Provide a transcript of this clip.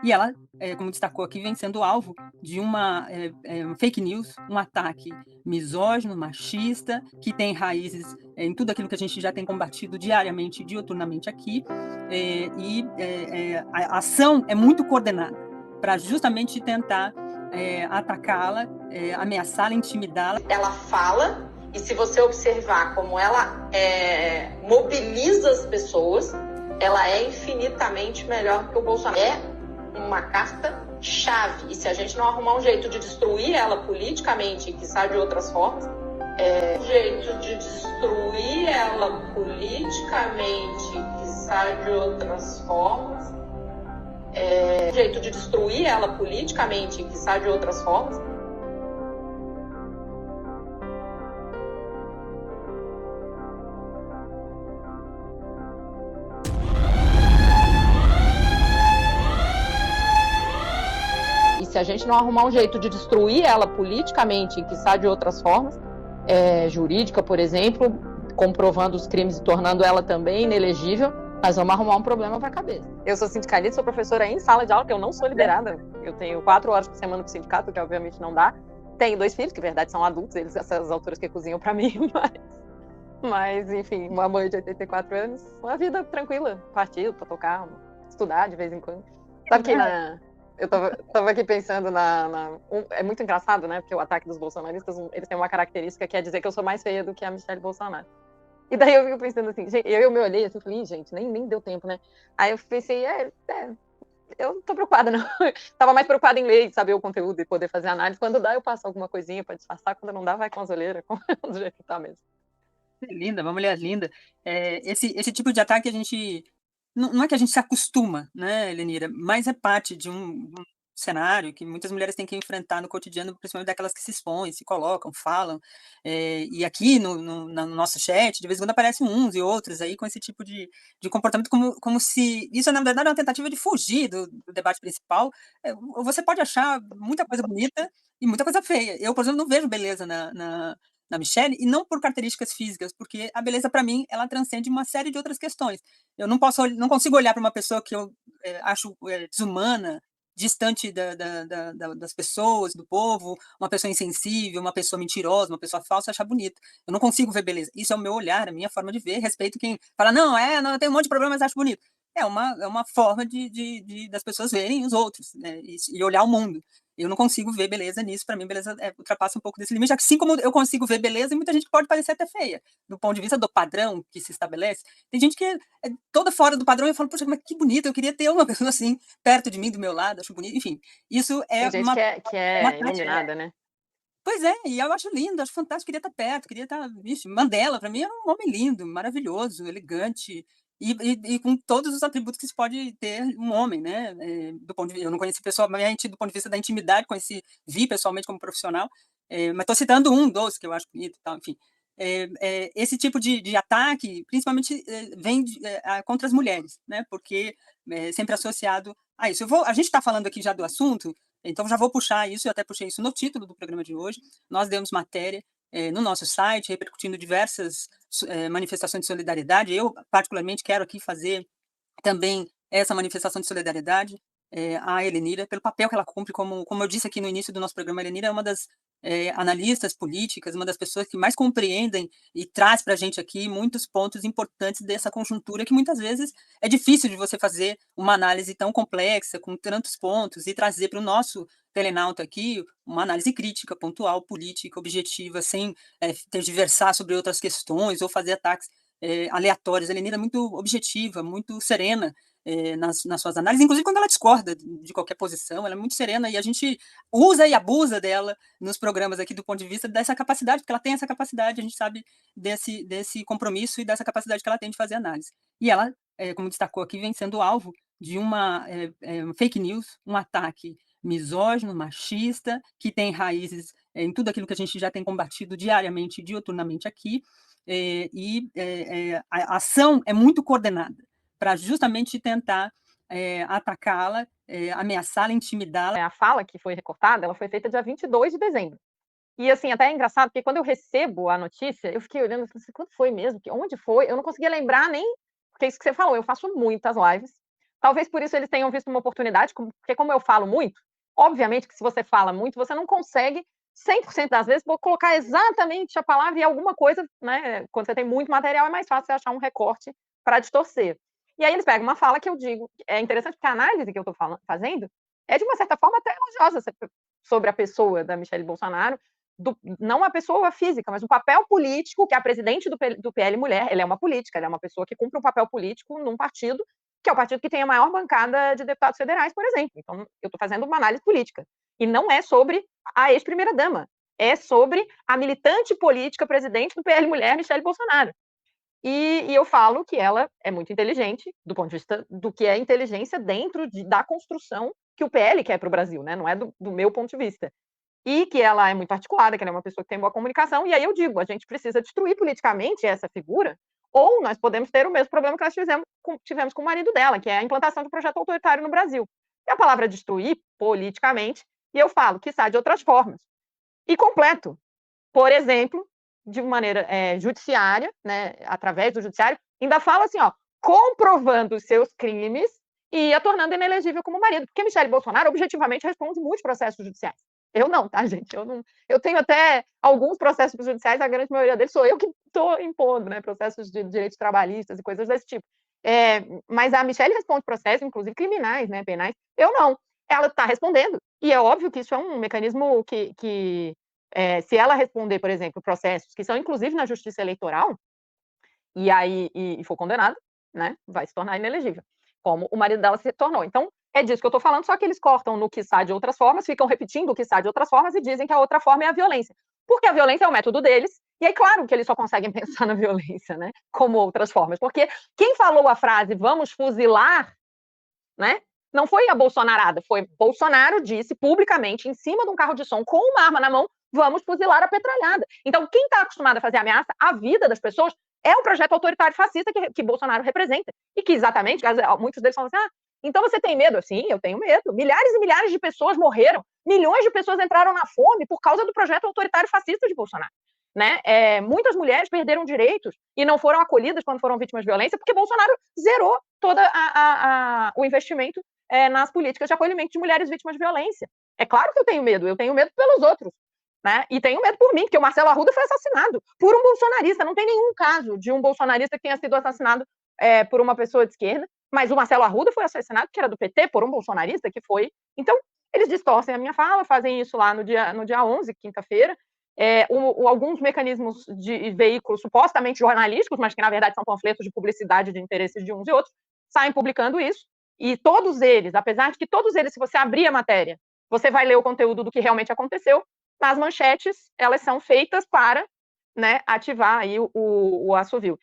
E ela, como destacou aqui, vem sendo alvo de uma fake news, um ataque misógino, machista, que tem raízes em tudo aquilo que a gente já tem combatido diariamente, diuturnamente aqui, a ação é muito coordenada para justamente tentar atacá-la, ameaçá-la, intimidá-la. Ela fala, e se você observar como ela mobiliza as pessoas, ela é infinitamente melhor que o Bolsonaro. É uma carta-chave. E se a gente não arrumar um jeito de destruir ela politicamente, que sabe de outras formas, um jeito de destruir ela politicamente, que sabe de outras formas, um jeito de destruir ela politicamente, que sabe de outras formas, se a gente não arrumar um jeito de destruir ela politicamente, que sabe de outras formas, jurídica, por exemplo, comprovando os crimes e tornando ela também inelegível, nós vamos arrumar um problema para a cabeça. Eu sou sindicalista, sou professora em sala de aula, que eu não sou liberada. Eu tenho 4 horas por semana para o sindicato, que obviamente não dá. Tenho 2 filhos, que na verdade são adultos, eles, essas alturas que cozinham para mim, mas, enfim, uma mãe de 84 anos, uma vida tranquila, partido para tocar, estudar de vez em quando. Sabe que eu tava aqui pensando é muito engraçado, né? Porque o ataque dos bolsonaristas, eles têm uma característica que é dizer que eu sou mais feia do que a Michelle Bolsonaro. E daí eu fico pensando assim, gente, eu me olhei assim, falei, gente, nem deu tempo, né? Aí eu pensei, eu não tô preocupada, não. Tava mais preocupada em ler, saber o conteúdo e poder fazer análise. Quando dá, eu passo alguma coisinha pra disfarçar. Quando não dá, vai com as olheiras, do jeito que tá mesmo. Linda, uma mulher linda. Esse tipo de ataque a gente não é que a gente se acostuma, né, Lenira, mas é parte de um cenário que muitas mulheres têm que enfrentar no cotidiano, principalmente daquelas que se expõem, se colocam, falam, e aqui no nosso chat, de vez em quando aparecem uns e outros aí com esse tipo de comportamento, como se isso, na verdade, é uma tentativa de fugir do debate principal. Você pode achar muita coisa bonita e muita coisa feia. Eu, por exemplo, não vejo beleza na Michelle, e não por características físicas, porque a beleza para mim ela transcende uma série de outras questões. Eu não consigo olhar para uma pessoa que eu acho desumana, distante das pessoas, do povo, uma pessoa insensível, uma pessoa mentirosa, uma pessoa falsa, achar bonita. Eu não consigo ver beleza. Isso é o meu olhar, a minha forma de ver. Respeito quem fala, não, eu tenho um monte de problemas, mas acho bonito. É uma forma das pessoas verem os outros, né, e olhar o mundo. Eu não consigo ver beleza nisso, para mim beleza ultrapassa um pouco desse limite, assim como eu consigo ver beleza em muita gente que pode parecer até feia, do ponto de vista do padrão que se estabelece. Tem gente que é toda fora do padrão e eu falo, poxa, mas que bonito, eu queria ter uma pessoa assim, perto de mim, do meu lado, acho bonito, enfim, isso é Tem gente que uma é tática. iluminada, né? Pois é, e eu acho lindo, acho fantástico, queria estar perto, queria estar, vixe, Mandela para mim era um homem lindo, maravilhoso, elegante, e com todos os atributos que se pode ter um homem, né, do ponto de eu não conheci pessoalmente, do ponto de vista da intimidade, vi pessoalmente como profissional, mas estou citando um dos que eu acho bonito e tal, enfim. Esse tipo de ataque, principalmente, vem contra as mulheres, né, porque é sempre associado a isso. A gente está falando aqui já do assunto, então já vou puxar isso, eu até puxei isso no título do programa de hoje. Nós demos matéria no nosso site, repercutindo diversas manifestações de solidariedade. Eu, particularmente, quero aqui fazer também essa manifestação de solidariedade à Helenira, pelo papel que ela cumpre, como eu disse aqui no início do nosso programa, a Helenira é uma das analistas políticas, uma das pessoas que mais compreendem e traz para a gente aqui muitos pontos importantes dessa conjuntura que muitas vezes é difícil de você fazer uma análise tão complexa, com tantos pontos, e trazer para o nosso telenauta aqui uma análise crítica, pontual, política, objetiva, sem tergiversar sobre outras questões ou fazer ataques aleatórios. A Helenira é muito objetiva, muito serena nas suas análises, inclusive quando ela discorda de qualquer posição, ela é muito serena e a gente usa e abusa dela nos programas aqui do ponto de vista dessa capacidade, porque ela tem essa capacidade, a gente sabe desse compromisso e dessa capacidade que ela tem de fazer análise. E ela, como destacou aqui, vem sendo alvo de uma fake news, um ataque misógino, machista, que tem raízes em tudo aquilo que a gente já tem combatido diariamente, diuturnamente aqui, a ação é muito coordenada para justamente tentar atacá-la, ameaçá-la, intimidá-la. A fala que foi recortada, ela foi feita dia 22 de dezembro. E assim, até é engraçado, porque quando eu recebo a notícia, eu fiquei olhando e falei assim, quando foi mesmo? Onde foi? Eu não conseguia lembrar nem, porque é isso que você falou, eu faço muitas lives, Talvez por isso eles tenham visto uma oportunidade, porque como eu falo muito, obviamente que se você fala muito, você não consegue 100% das vezes vou colocar exatamente a palavra e alguma coisa, né? Quando você tem muito material, é mais fácil você achar um recorte para distorcer. E aí eles pegam uma fala que eu digo, é interessante porque a análise que eu estou fazendo é de uma certa forma até elogiosa sobre a pessoa da Michelle Bolsonaro, não a pessoa física, mas o papel político que a presidente do PL Mulher, ela é uma política, ela é uma pessoa que cumpre um papel político num partido, que é o partido que tem a maior bancada de deputados federais, por exemplo. Então, eu estou fazendo uma análise política. E não é sobre a ex-primeira-dama, é sobre a militante política presidente do PL Mulher, Michelle Bolsonaro. E eu falo que ela é muito inteligente, do ponto de vista do que é inteligência dentro da construção que o PL quer para o Brasil, né? Não é do meu ponto de vista. E que ela é muito articulada, que ela é uma pessoa que tem boa comunicação, e aí eu digo, a gente precisa destruir politicamente essa figura, ou nós podemos ter o mesmo problema que nós tivemos com o marido dela, que é a implantação de um projeto autoritário no Brasil. E a palavra destruir politicamente, e eu falo, quiçá de outras formas. E completo. Por exemplo, de maneira judiciária, né, através do judiciário, ainda fala assim, ó, comprovando os seus crimes e a tornando inelegível como marido. Porque Michelle Bolsonaro, objetivamente, responde muitos processos judiciais. Eu não, tá, gente? Eu tenho até alguns processos judiciais, a grande maioria deles sou eu que estou impondo, né? Processos de direitos trabalhistas e coisas desse tipo. Mas a Michelle responde processos, inclusive criminais, né? Penais. Eu não. Ela está respondendo. E é óbvio que isso é um mecanismo que se ela responder, por exemplo, processos que são inclusive na justiça eleitoral, e aí for condenada, né? Vai se tornar inelegível, como o marido dela se tornou. Então, é disso que eu estou falando, só que eles cortam no quiçá de outras formas, ficam repetindo o quiçá de outras formas e dizem que a outra forma é a violência. Porque a violência é o método deles, e é claro que eles só conseguem pensar na violência, né? Como outras formas. Porque quem falou a frase vamos fuzilar, né? Não foi a bolsonarada, foi Bolsonaro disse publicamente, em cima de um carro de som, com uma arma na mão, vamos fuzilar a petralhada. Então, quem está acostumado a fazer ameaça à vida das pessoas é um projeto autoritário fascista que Bolsonaro representa. E que exatamente, muitos deles falam assim, então você tem medo? Sim, eu tenho medo. Milhares e milhares de pessoas morreram, milhões de pessoas entraram na fome por causa do projeto autoritário fascista de Bolsonaro. Né? Muitas mulheres perderam direitos e não foram acolhidas quando foram vítimas de violência, porque Bolsonaro zerou todo o investimento nas políticas de acolhimento de mulheres vítimas de violência. É claro que eu tenho medo pelos outros. Né? E tenho medo por mim, porque o Marcelo Arruda foi assassinado por um bolsonarista. Não tem nenhum caso de um bolsonarista que tenha sido assassinado por uma pessoa de esquerda, mas o Marcelo Arruda foi assassinado, que era do PT, por um bolsonarista que foi. Então, eles distorcem a minha fala, fazem isso lá no dia 11, quinta-feira. Alguns mecanismos de veículos supostamente jornalísticos, mas que na verdade são panfletos de publicidade de interesses de uns e outros, saem publicando isso. E todos eles, apesar de que todos eles, se você abrir a matéria, você vai ler o conteúdo do que realmente aconteceu, as manchetes, elas são feitas para, né, ativar aí o assovio.